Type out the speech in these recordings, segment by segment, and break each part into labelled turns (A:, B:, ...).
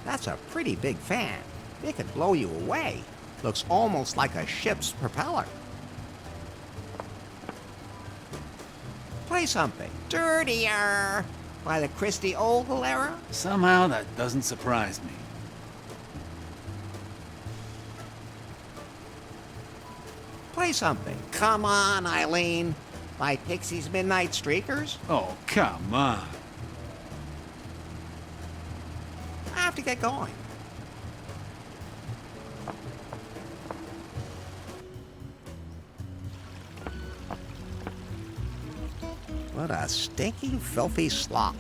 A: That's a pretty big fan. It could blow you away. Looks almost like a ship's propeller. Play something. Dirtier by the Christie Aguilera.
B: Somehow that doesn't surprise me.
A: Play something. Come on, Eileen. By Pixie's Midnight Streakers.
B: Oh, come on.
A: I have to get going. What a stinking, filthy slop.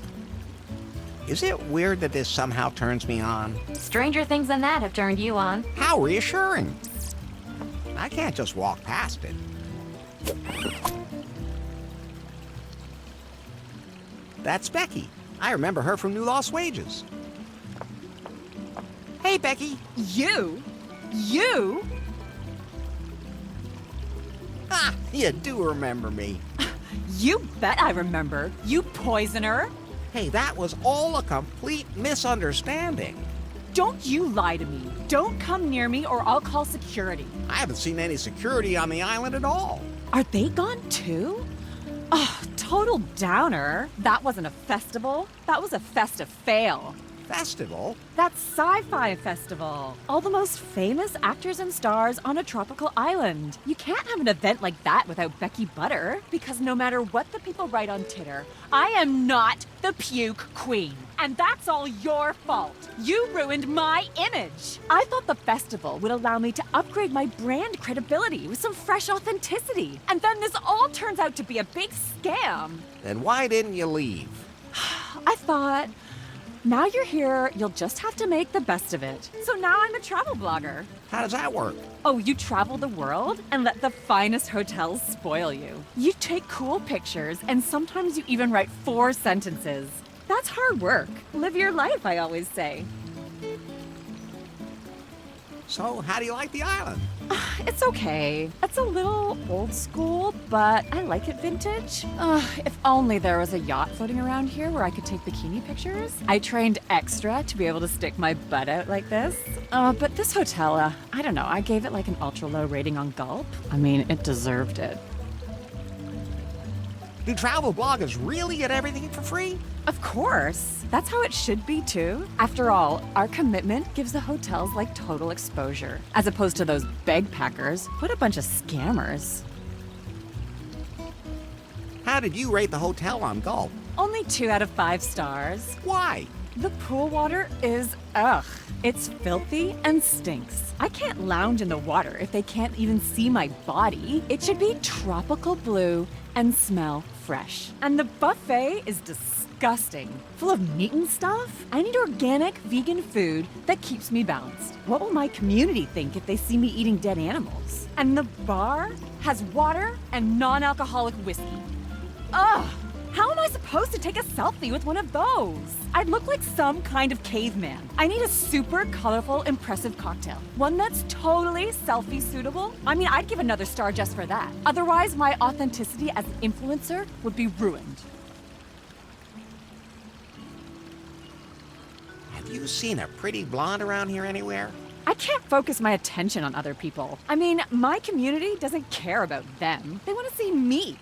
A: Is it weird that this somehow turns me on?
C: Stranger things than that have turned you on.
A: How reassuring. I can't just walk past it. That's Becky. I remember her from New Lost Wages. Hey, Becky.
D: You? You?
A: Ah, you do remember me.
D: You bet I remember. You poisoner.
A: Hey, that was all a complete misunderstanding.
D: Don't you lie to me. Don't come near me or I'll call security.
A: I haven't seen any security on the island at all.
D: Are they gone too? Oh, total downer. That wasn't a festival. That was a festive fail.
A: Festival?
D: That sci-fi festival. All the most famous actors and stars on a tropical island. You can't have an event like that without Becky Butter. Because no matter what the people write on Titter, I am not the puke queen. And that's all your fault. You ruined my image. I thought the festival would allow me to upgrade my brand credibility with some fresh authenticity. And then this all turns out to be a big scam.
A: Then why didn't you leave?
D: I thought, now you're here, you'll just have to make the best of it. So now I'm a travel blogger.
A: How does that work?
D: Oh, you travel the world and let the finest hotels spoil you. You take cool pictures and sometimes you even write 4 sentences. That's hard work. Live your life, I always say.
A: So, how do you like the island?
D: It's okay. It's a little old school, but I like it vintage. If only there was a yacht floating around here where I could take bikini pictures. I trained extra to be able to stick my butt out like this. But this hotel, I don't know, I gave it like an ultra low rating on Gulp. I mean, it deserved it.
A: Do travel bloggers really get everything for free?
D: Of course. That's how it should be, too. After all, our commitment gives the hotels like total exposure, as opposed to those bagpackers. What a bunch of scammers.
A: How did you rate the hotel on Gulp?
D: Only 2 out of 5 stars.
A: Why?
D: The pool water is ugh. It's filthy and stinks. I can't lounge in the water if they can't even see my body. It should be tropical blue and smell fresh. And the buffet is disgusting. Full of meat and stuff. I need organic, vegan food that keeps me balanced. What will my community think if they see me eating dead animals? And the bar has water and non-alcoholic whiskey. Ugh! How am I supposed to take a selfie with one of those? I'd look like some kind of caveman. I need a super colorful, impressive cocktail. One that's totally selfie suitable. I mean, I'd give another star just for that. Otherwise, my authenticity as an influencer would be ruined.
A: Have you seen a pretty blonde around here anywhere?
D: I can't focus my attention on other people. I mean, my community doesn't care about them. They want to see me.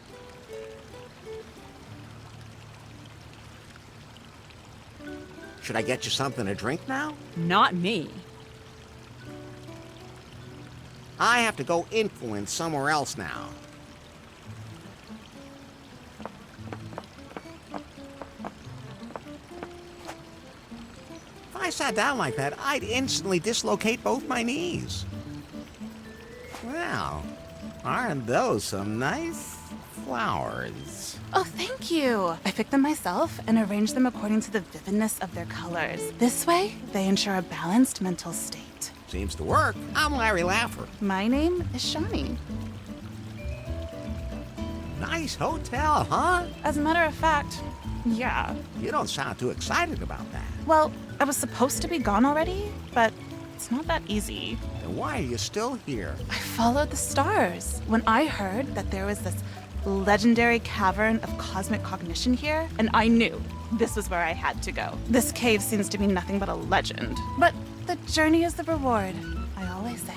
A: Should I get you something to drink now?
D: Not me.
A: I have to go influence somewhere else now. If I sat down like that, I'd instantly dislocate both my knees. Well, aren't those some nice flowers?
E: Oh, thank you. I picked them myself and arranged them according to the vividness of their colors. This way, they ensure a balanced mental state.
A: Seems to work. I'm Larry Laffer.
E: My name is Shawnee.
A: Nice hotel, huh?
E: As a matter of fact, yeah.
A: You don't sound too excited about that.
E: Well, I was supposed to be gone already, but it's not that easy.
A: Then why are you still here?
E: I followed the stars when I heard that there was this legendary cavern of cosmic cognition here, and I knew this was where I had to go. This cave seems to be nothing but a legend. But the journey is the reward, I always say.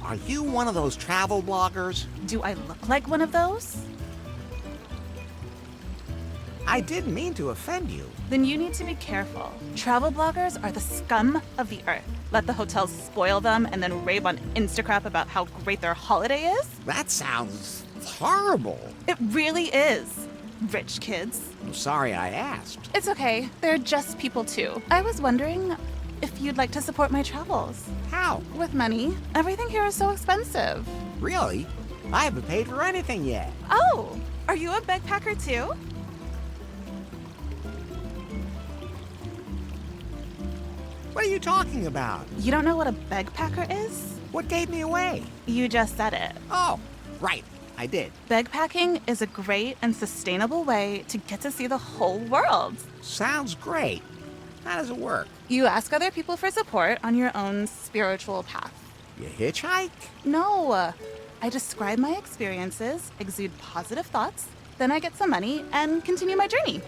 A: Are you one of those travel bloggers?
E: Do I look like one of those?
A: I didn't mean to offend you.
E: Then you need to be careful. Travel bloggers are the scum of the earth. Let the hotels spoil them and then rave on Instagram about how great their holiday is?
A: That sounds horrible.
E: It really is. Rich kids.
A: I'm sorry I asked.
E: It's okay. They're just people too. I was wondering if you'd like to support my travels.
A: How?
E: With money. Everything here is so expensive.
A: Really? I haven't paid for anything yet.
E: Oh, are you a backpacker too?
A: What are you talking about?
E: You don't know what a backpacker is?
A: What gave me away?
E: You just said it.
A: Oh, right. I did.
E: Backpacking is a great and sustainable way to get to see the whole world.
A: Sounds great. How does it work?
E: You ask other people for support on your own spiritual path.
A: You hitchhike?
E: No, I describe my experiences, exude positive thoughts, then I get some money and continue my journey.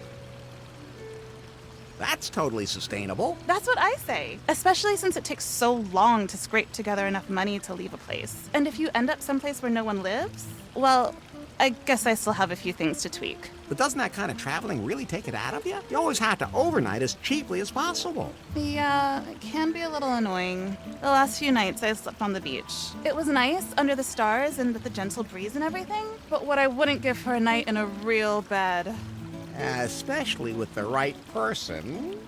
A: That's totally sustainable.
E: That's what I say, especially since it takes so long to scrape together enough money to leave a place. And if you end up someplace where no one lives, well, I guess I still have a few things to tweak.
A: But doesn't that kind of traveling really take it out of you? You always have to overnight as cheaply as possible.
E: Yeah, it can be a little annoying. The last few nights I slept on the beach. It was nice under the stars and with the gentle breeze and everything, but what I wouldn't give for a night in a real bed.
A: Especially with the right person.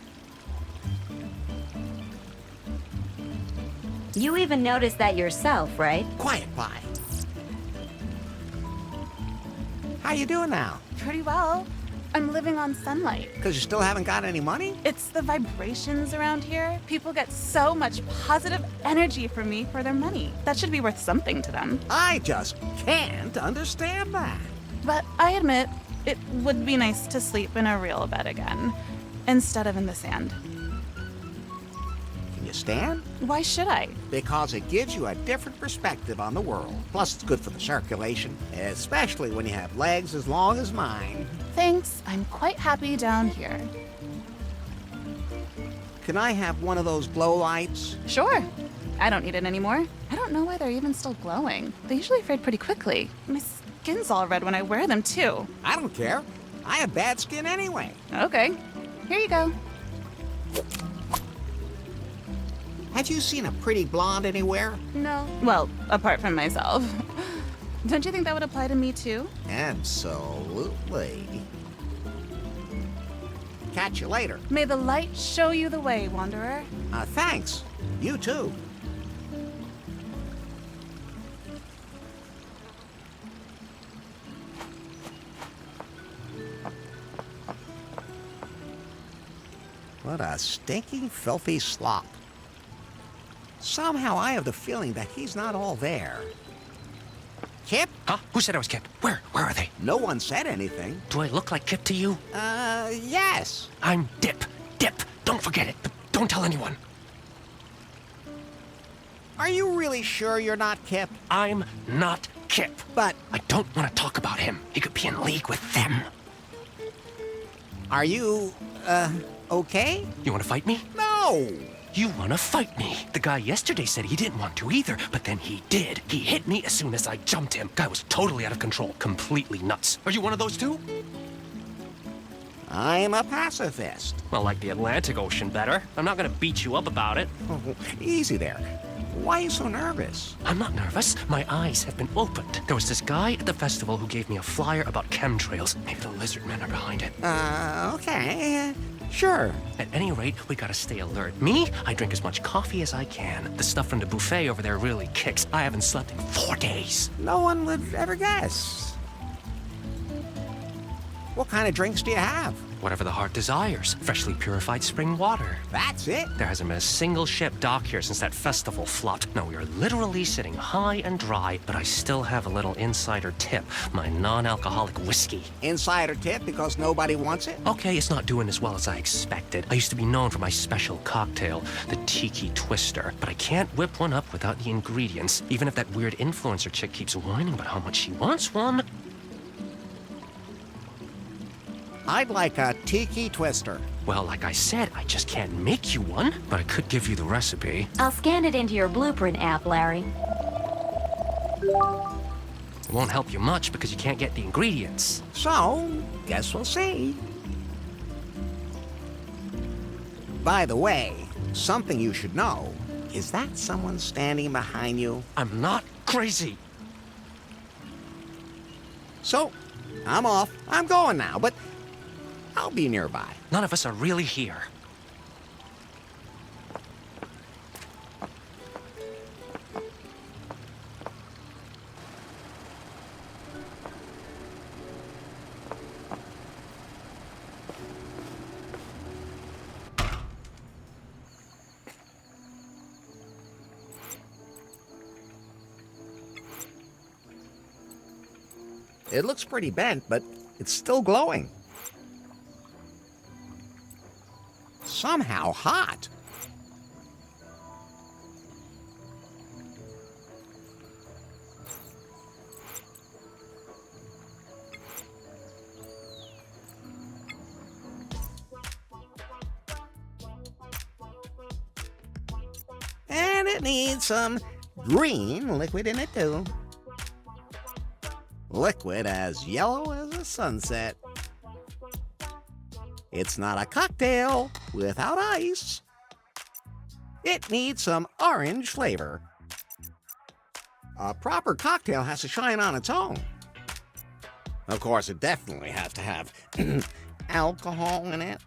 C: You even noticed that yourself, right?
A: Quiet, Pie. How you doing now?
E: Pretty well. I'm living on sunlight.
A: Because you still haven't got any money?
E: It's the vibrations around here. People get so much positive energy from me for their money. That should be worth something to them.
A: I just can't understand that.
E: But I admit, it would be nice to sleep in a real bed again, instead of in the sand.
A: Can you stand?
E: Why should I?
A: Because it gives you a different perspective on the world. Plus, it's good for the circulation, especially when you have legs as long as mine.
E: Thanks, I'm quite happy down here.
A: Can I have one of those glow lights?
E: Sure. I don't need it anymore. I don't know why they're even still glowing. They usually fade pretty quickly. My skin's all red when I wear them, too.
A: I don't care. I have bad skin anyway.
E: Okay. Here you go.
A: Have you seen a pretty blonde anywhere?
E: No. Well, apart from myself. Don't you think that would apply to me, too?
A: Absolutely. Catch you later.
E: May the light show you the way, Wanderer.
A: Thanks. You too. What a stinking, filthy slop. Somehow I have the feeling that he's not all there. Kip?
F: Huh? Who said I was Kip? Where are they?
A: No one said anything.
F: Do I look like Kip to you?
A: Yes.
F: I'm Dip. Dip. Don't forget it. But don't tell anyone.
A: Are you really sure you're not Kip?
F: I'm not Kip.
A: But
F: I don't want to talk about him. He could be in league with them.
A: are you, okay?
F: You want to fight me?
A: No!
F: You want to fight me. The guy yesterday said he didn't want to either, but then he did. He hit me as soon as I jumped him. Guy was totally out of control. Completely nuts. Are you one of those too?
A: I'm a pacifist.
F: Well, like the Atlantic Ocean better. I'm not going to beat you up about it.
A: Oh, easy there. Why are you so nervous?
F: I'm not nervous. My eyes have been opened. There was this guy at the festival who gave me a flyer about chemtrails. Maybe the lizard men are behind it.
A: Okay. Sure.
F: At any rate, we gotta stay alert. Me, I drink as much coffee as I can. The stuff from the buffet over there really kicks. I haven't slept in 4 days.
A: No one would ever guess. What kind of drinks do you have?
F: Whatever the heart desires. Freshly purified spring water.
A: That's it.
F: There hasn't been a single ship docked here since that festival flopped. No, we are literally sitting high and dry, but I still have a little insider tip. My non-alcoholic whiskey.
A: Insider tip because nobody wants it?
F: Okay, it's not doing as well as I expected. I used to be known for my special cocktail, the Tiki Twister, but I can't whip one up without the ingredients, even if that weird influencer chick keeps whining about how much she wants one.
A: I'd like a tiki twister.
F: Well, like I said, I just can't make you one, but I could give you the recipe.
C: I'll scan it into your blueprint app, Larry.
F: It won't help you much because you can't get the ingredients.
A: So, guess we'll see. By the way, something you should know. Is that someone standing behind you?
F: I'm not crazy.
A: So, I'm off. I'm going now, but I'll be nearby.
F: None of us are really here.
A: It looks pretty bent, but it's still glowing. Somehow hot. And it needs some green liquid in it too. Liquid as yellow as a sunset. It's not a cocktail without ice. It needs some orange flavor. A proper cocktail has to shine on its own. Of course, it definitely has to have alcohol in it.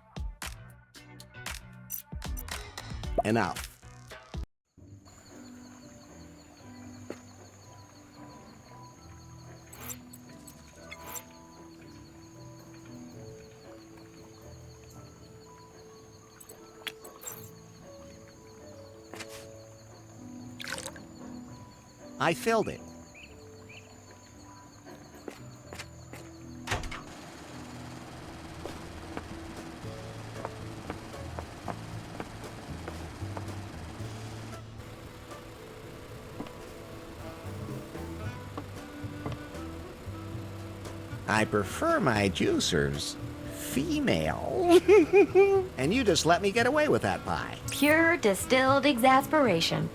A: Enough. I filled it. I prefer my juicers female. And you just let me get away with that pie.
C: Pure distilled exasperation.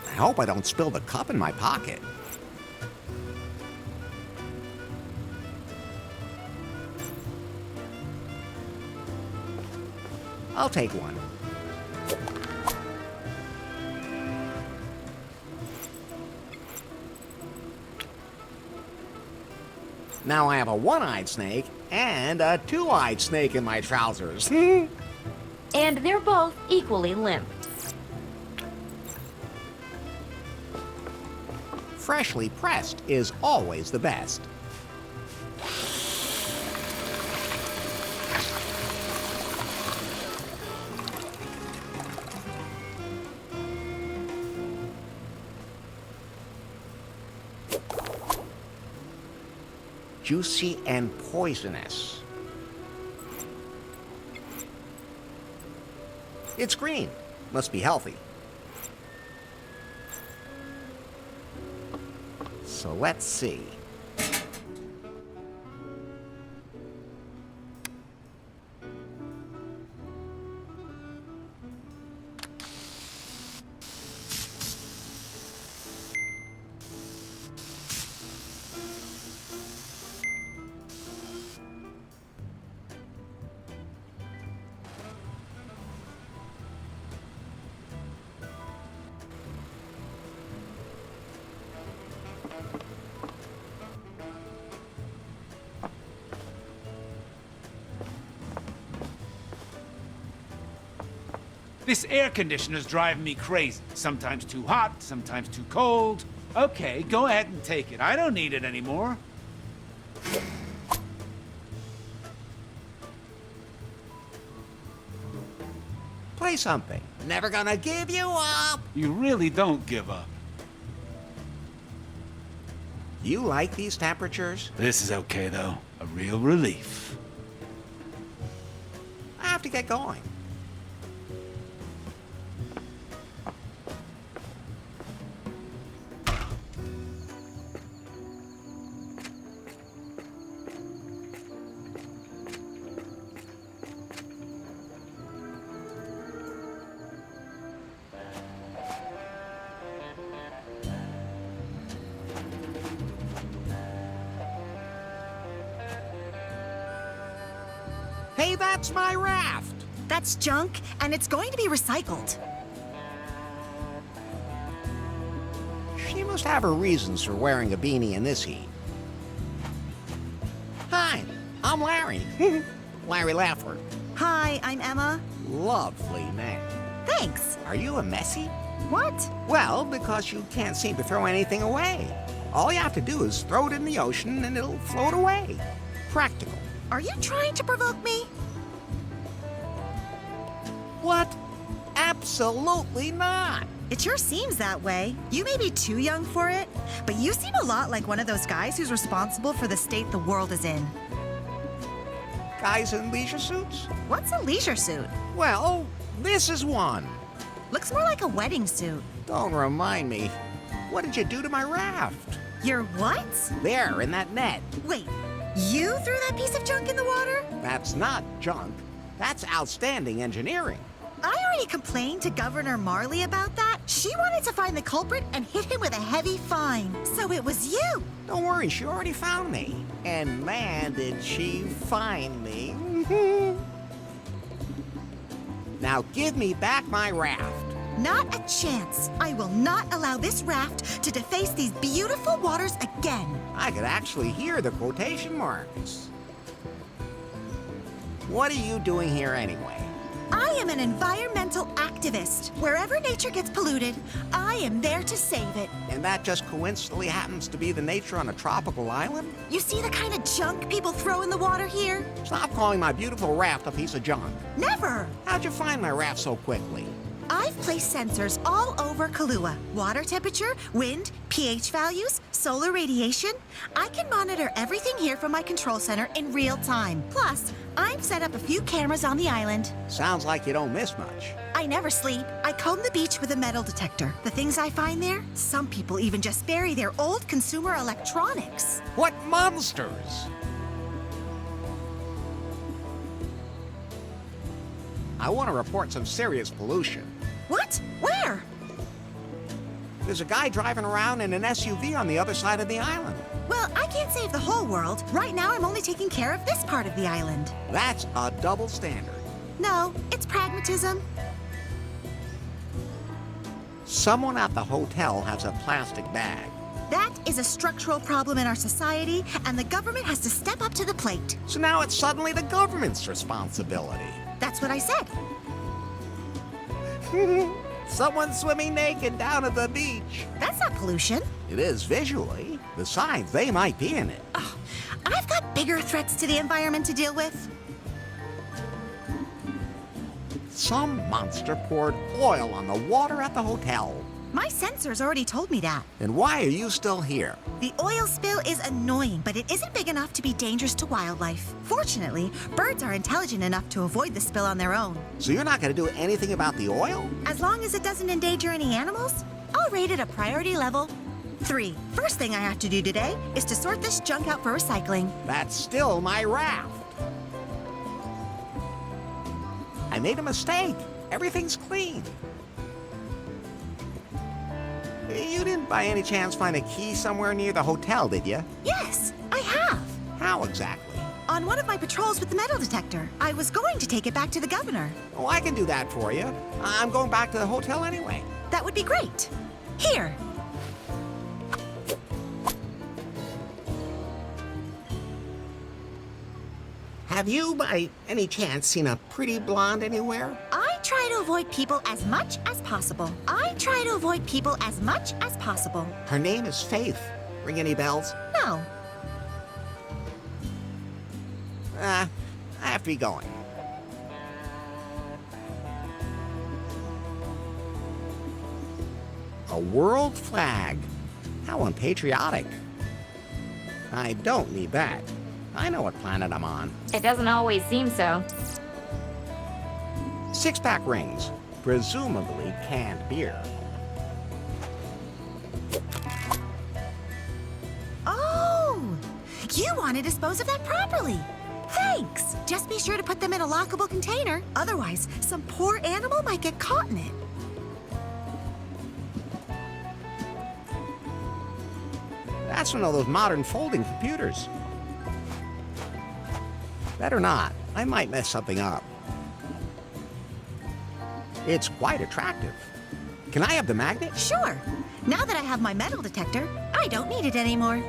A: I hope I don't spill the cup in my pocket. I'll take one. Now I have a one-eyed snake and a two-eyed snake in my trousers.
C: And they're both equally limp.
A: Freshly pressed is always the best. Juicy and poisonous. It's green. Must be healthy. So let's see.
B: This air conditioner's driving me crazy. Sometimes too hot, sometimes too cold. Okay, go ahead and take it. I don't need it anymore.
A: Play something. Never gonna give you up.
B: You really don't give up.
A: You like these temperatures?
B: This is okay, though. A real relief.
A: I have to get going. Hey, that's my raft!
G: That's junk, and it's going to be recycled.
A: She must have her reasons for wearing a beanie in this heat. Hi, I'm Larry. Larry Laffler.
G: Hi, I'm Emma.
A: Lovely name.
G: Thanks.
A: Are you a messy?
G: What?
A: Well, because you can't seem to throw anything away. All you have to do is throw it in the ocean and it'll float away. Practical.
G: Are you trying to provoke me?
A: What? Absolutely not.
G: It sure seems that way. You may be too young for it, but you seem a lot like one of those guys who's responsible for the state the world is in.
A: Guys in leisure suits?
G: What's a leisure suit?
A: Well, this is one.
G: Looks more like a wedding suit.
A: Don't remind me. What did you do to my raft?
G: Your what?
A: There, in that net.
G: Wait, you threw that piece of junk in the water?
A: That's not junk. That's outstanding engineering.
G: I already complained to Governor Marley about that. She wanted to find the culprit and hit him with a heavy fine. So it was you.
A: Don't worry, she already found me. And man, did she find me. Now give me back my raft.
G: Not a chance. I will not allow this raft to deface these beautiful waters again.
A: I could actually hear the quotation marks. What are you doing here anyway?
G: I am an environmental activist. Wherever nature gets polluted, I am there to save it.
A: And that just coincidentally happens to be the nature on a tropical island?
G: You see the kind of junk people throw in the water here?
A: Stop calling my beautiful raft a piece of junk.
G: Never!
A: How'd you find my raft so quickly?
G: I've placed sensors all over Kahlua. Water temperature, wind, pH values, solar radiation. I can monitor everything here from my control center in real time. Plus, I've set up a few cameras on the island.
A: Sounds like you don't miss much.
G: I never sleep. I comb the beach with a metal detector. The things I find there, some people even just bury their old consumer electronics.
A: What monsters! I want to report some serious pollution.
G: What? Where?
A: There's a guy driving around in an SUV on the other side of the island.
G: Well, I can't save the whole world. Right now, I'm only taking care of this part of the island.
A: That's a double standard.
G: No, it's pragmatism.
A: Someone at the hotel has a plastic bag.
G: That is a structural problem in our society, and the government has to step up to the plate.
A: So now it's suddenly the government's responsibility.
G: That's what I said.
A: Someone's swimming naked down at the beach.
G: That's not pollution.
A: It is visually. Besides, they might be in it.
G: Oh, I've got bigger threats to the environment to deal with.
A: Some monster poured oil on the water at the hotel.
G: My sensors already told me that.
A: Then why are you still here?
G: The oil spill is annoying, but it isn't big enough to be dangerous to wildlife. Fortunately, birds are intelligent enough to avoid the spill on their own.
A: So you're not going to do anything about the oil?
G: As long as it doesn't endanger any animals, I'll rate it a priority level 3. First thing I have to do today is to sort this junk out for recycling.
A: That's still my raft. I made a mistake. Everything's clean. You didn't by any chance find a key somewhere near the hotel, did you?
G: Yes, I have.
A: How exactly?
G: On one of my patrols with the metal detector. I was going to take it back to the governor.
A: Oh, I can do that for you. I'm going back to the hotel anyway.
G: That would be great. Here.
A: Have you, by any chance, seen a pretty blonde anywhere?
G: I try to avoid people as much as possible.
A: Her name is Faith. Ring any bells?
G: No.
A: I have to be going. A world flag. How unpatriotic. I don't need that. I know what planet I'm on.
C: It doesn't always seem so.
A: 6-pack rings. Presumably canned beer.
G: Oh! You want to dispose of that properly. Thanks. Just be sure to put them in a lockable container. Otherwise, some poor animal might get caught in it.
A: That's one of those modern folding computers. Better not. I might mess something up. It's quite attractive. Can I have the magnet?
G: Sure. Now that I have my metal detector, I don't need it anymore.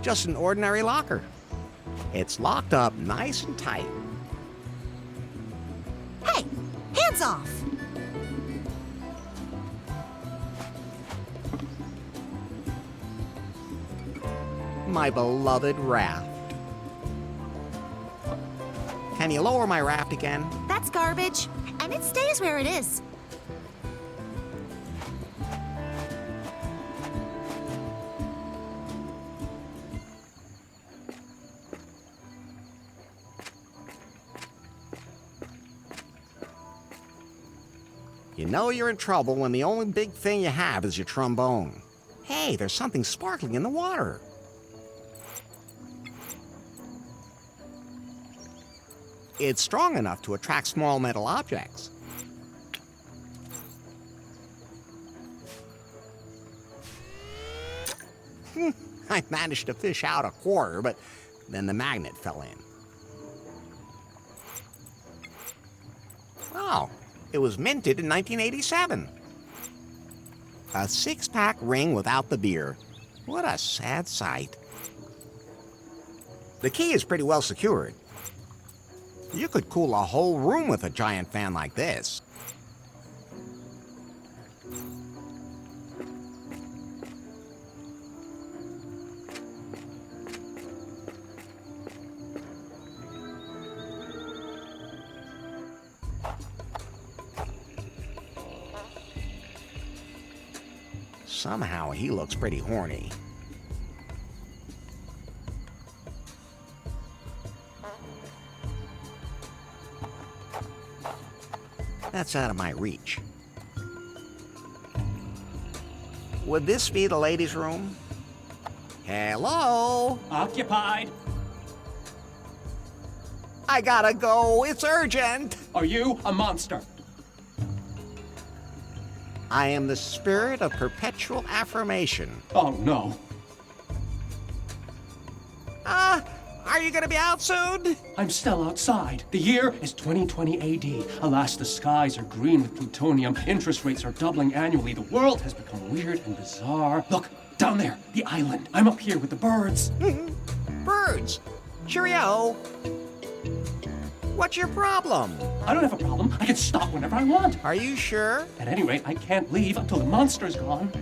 A: Just an ordinary locker. It's locked up nice and tight.
G: Hey, hands off!
A: My beloved raft. Can you lower my raft again?
G: That's garbage, and it stays where it is.
A: You know you're in trouble when the only big thing you have is your trombone. Hey, there's something sparkling in the water. It's strong enough to attract small metal objects. I managed to fish out a quarter, but then the magnet fell in. Oh, it was minted in 1987. A six-pack ring without the beer. What a sad sight. The key is pretty well secured. You could cool a whole room with a giant fan like this. Somehow he looks pretty horny. That's out of my reach. Would this be the ladies' room? Hello?
F: Occupied.
A: I gotta go. It's urgent.
F: Are you a monster?
A: I am the spirit of perpetual affirmation.
F: Oh, no.
A: Are you gonna be out soon?
F: I'm still outside. The year is 2020 AD. Alas, the skies are green with plutonium. Interest rates are doubling annually. The world has become weird and bizarre. Look, down there, the island. I'm up here with the birds.
A: Birds. Cheerio. What's your problem?
F: I don't have a problem. I can stop whenever I want.
A: Are you sure?
F: At any rate, I can't leave until the monster's gone.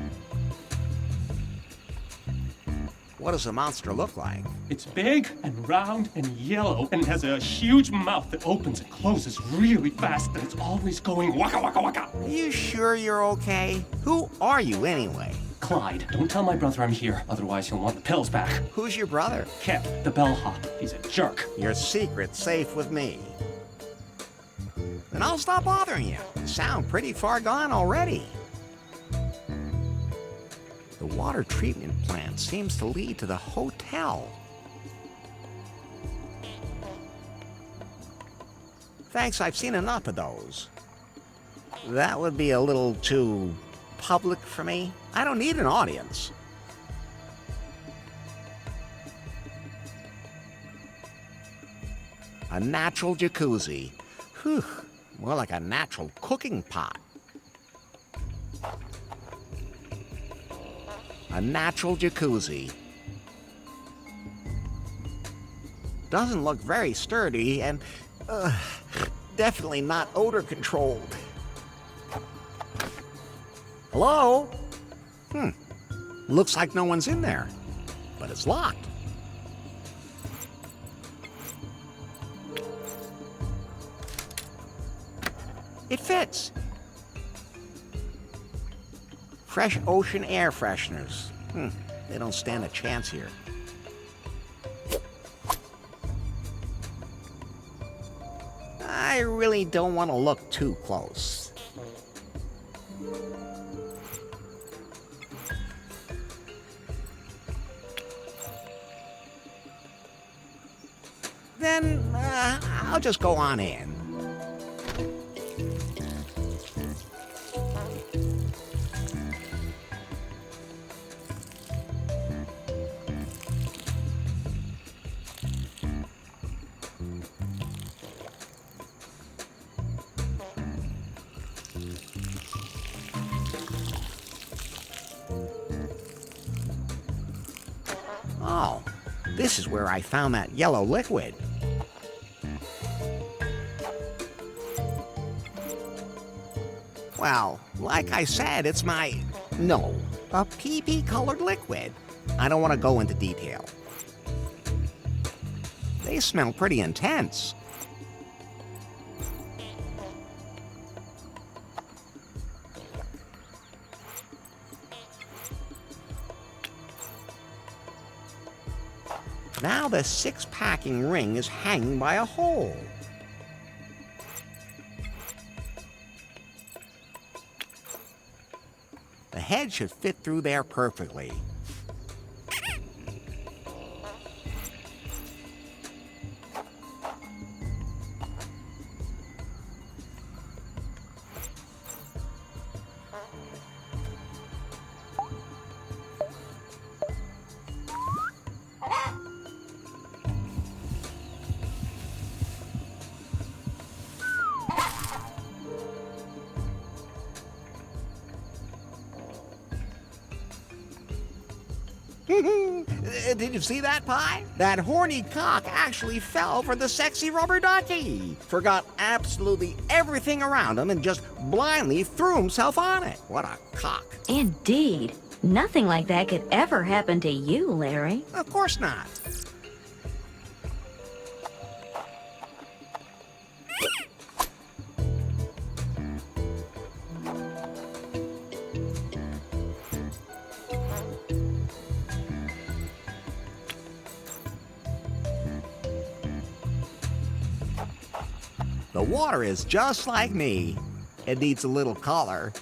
A: What does the monster look like?
F: It's big and round and yellow and has a huge mouth that opens and closes really fast and it's always going waka waka waka.
A: Are you sure you're okay? Who are you anyway?
F: Clyde, don't tell my brother I'm here, otherwise he'll want the pills back.
A: Who's your brother?
F: Kip, the bellhop. He's a jerk.
A: Your secret's safe with me. Then I'll stop bothering you. You sound pretty far gone already. The water treatment plant seems to lead to the hotel. Thanks, I've seen enough of those. That would be a little too public for me. I don't need an audience. A natural jacuzzi. Whew, more like a natural cooking pot. A natural jacuzzi. Doesn't look very sturdy and definitely not odor controlled. Hello? Looks like no one's in there, but it's locked. It fits. Fresh ocean air fresheners. They don't stand a chance here. I really don't want to look too close. Then I'll just go on in. This is where I found that yellow liquid. Well, like I said, it's a pee-pee colored liquid. I don't want to go into detail. They smell pretty intense. Now the 6-packing ring is hanging by a hole. The head should fit through there perfectly. Did you see that, Pie? That horny cock actually fell for the sexy rubber ducky. Forgot absolutely everything around him and just blindly threw himself on it. What a cock.
C: Indeed. Nothing like that could ever happen to you, Larry.
A: Of course not. The water is just like me. It needs a little color.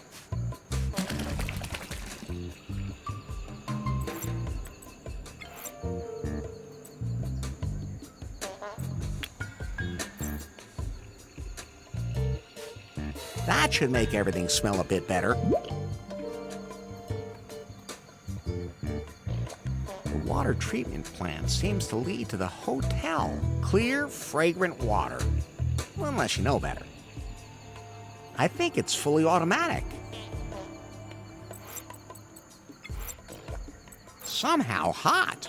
A: That should make everything smell a bit better. The water treatment plant seems to lead to the hotel. Clear, fragrant water. Well, unless you know better. I think it's fully automatic. Somehow hot.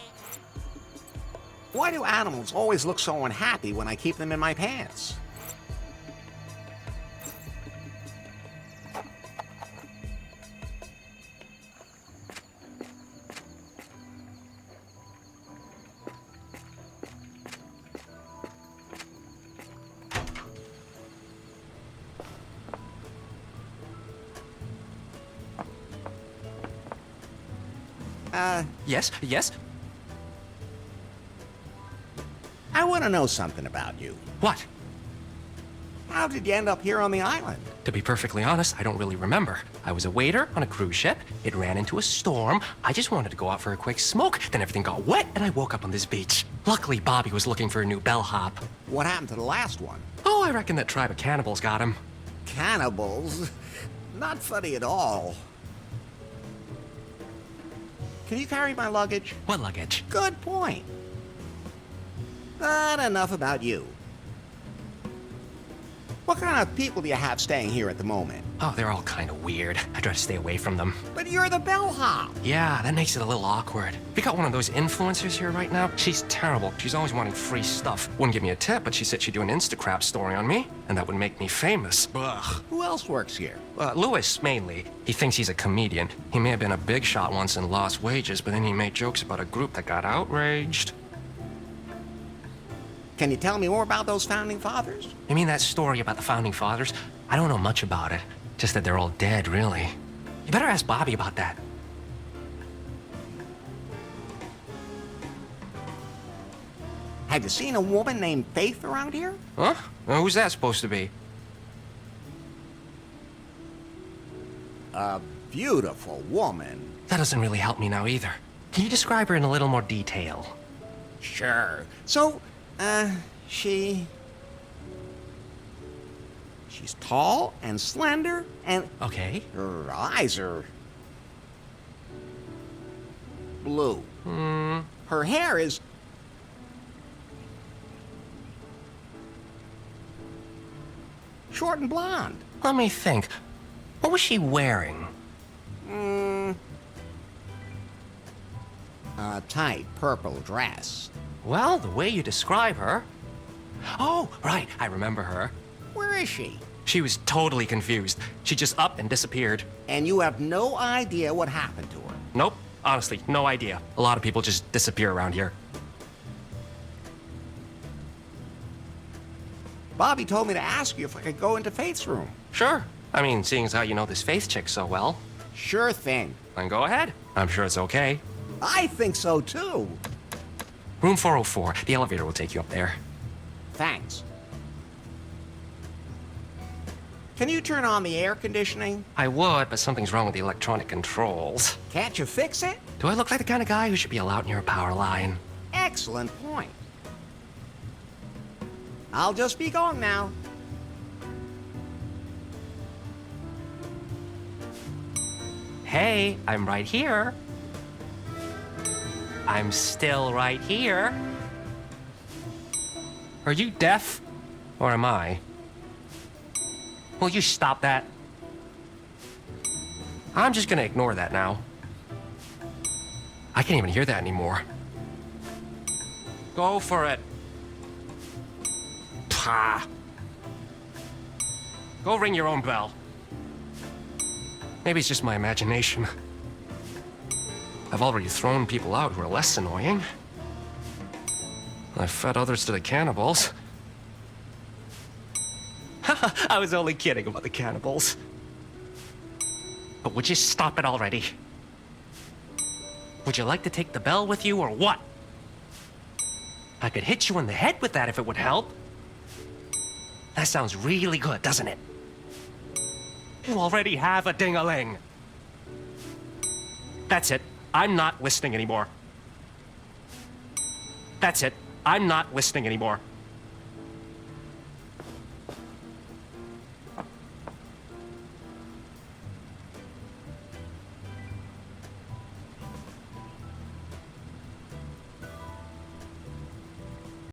A: Why do animals always look so unhappy when I keep them in my pants?
F: Yes?
A: I want to know something about you.
F: What?
A: How did you end up here on the island?
F: To be perfectly honest, I don't really remember. I was a waiter on a cruise ship. It ran into a storm. I just wanted to go out for a quick smoke. Then everything got wet and I woke up on this beach. Luckily, Bobby was looking for a new bellhop.
A: What happened to the last one?
F: Oh, I reckon that tribe of cannibals got him.
A: Cannibals? Not funny at all. Can you carry my luggage?
F: What luggage?
A: Good point. But enough about you. What kind of people do you have staying here at the moment?
F: Oh, they're all kind of weird. I try to stay away from them.
A: But you're the bellhop.
F: Yeah, that makes it a little awkward. We got one of those influencers here right now. She's terrible. She's always wanting free stuff. Wouldn't give me a tip, but she said she'd do an Instacrap story on me, and that would make me famous. Ugh.
A: Who else works here?
F: Lewis, mainly. He thinks he's a comedian. He may have been a big shot once and lost wages, but then he made jokes about a group that got outraged.
A: Can you tell me more about those founding fathers?
F: You mean that story about the founding fathers? I don't know much about it. Just that they're all dead, really. You better ask Bobby about that.
A: Have you seen a woman named Faith around here?
F: Huh? Who's that supposed to be?
A: A beautiful woman.
F: That doesn't really help me now either. Can you describe her in a little more detail?
A: Sure. So, she's tall and slender, and
F: Okay.
A: her eyes are blue. Her hair is short and blonde.
F: Let me think. What was she wearing?
A: A tight purple dress.
F: Well, the way you describe her... Oh, right, I remember her.
A: Where is she?
F: She was totally confused. She just up and disappeared.
A: And you have no idea what happened to her.
F: Nope, honestly, no idea. A lot of people just disappear around here.
A: Bobby told me to ask you if I could go into Faith's room.
F: Sure. I mean, seeing as how you know this Faith chick so well.
A: Sure thing.
F: Then go ahead. I'm sure it's okay.
A: I think so too.
F: Room 404. The elevator will take you up there.
A: Thanks. Can you turn on the air conditioning?
F: I would, but something's wrong with the electronic controls.
A: Can't you fix it?
F: Do I look like the kind of guy who should be allowed near a power line?
A: Excellent point. I'll just be going now.
F: Hey, I'm right here. I'm still right here. Are you deaf? Or am I? Will you stop that? I'm just gonna ignore that now. I can't even hear that anymore. Go for it. Pah. Go ring your own bell. Maybe it's just my imagination. I've already thrown people out who are less annoying. I've fed others to the cannibals. I was only kidding about the cannibals. But would you stop it already? Would you like to take the bell with you or what? I could hit you in the head with that if it would help. That sounds really good, doesn't it? You already have a ding-a-ling. That's it. I'm not listening anymore. That's it. I'm not listening anymore.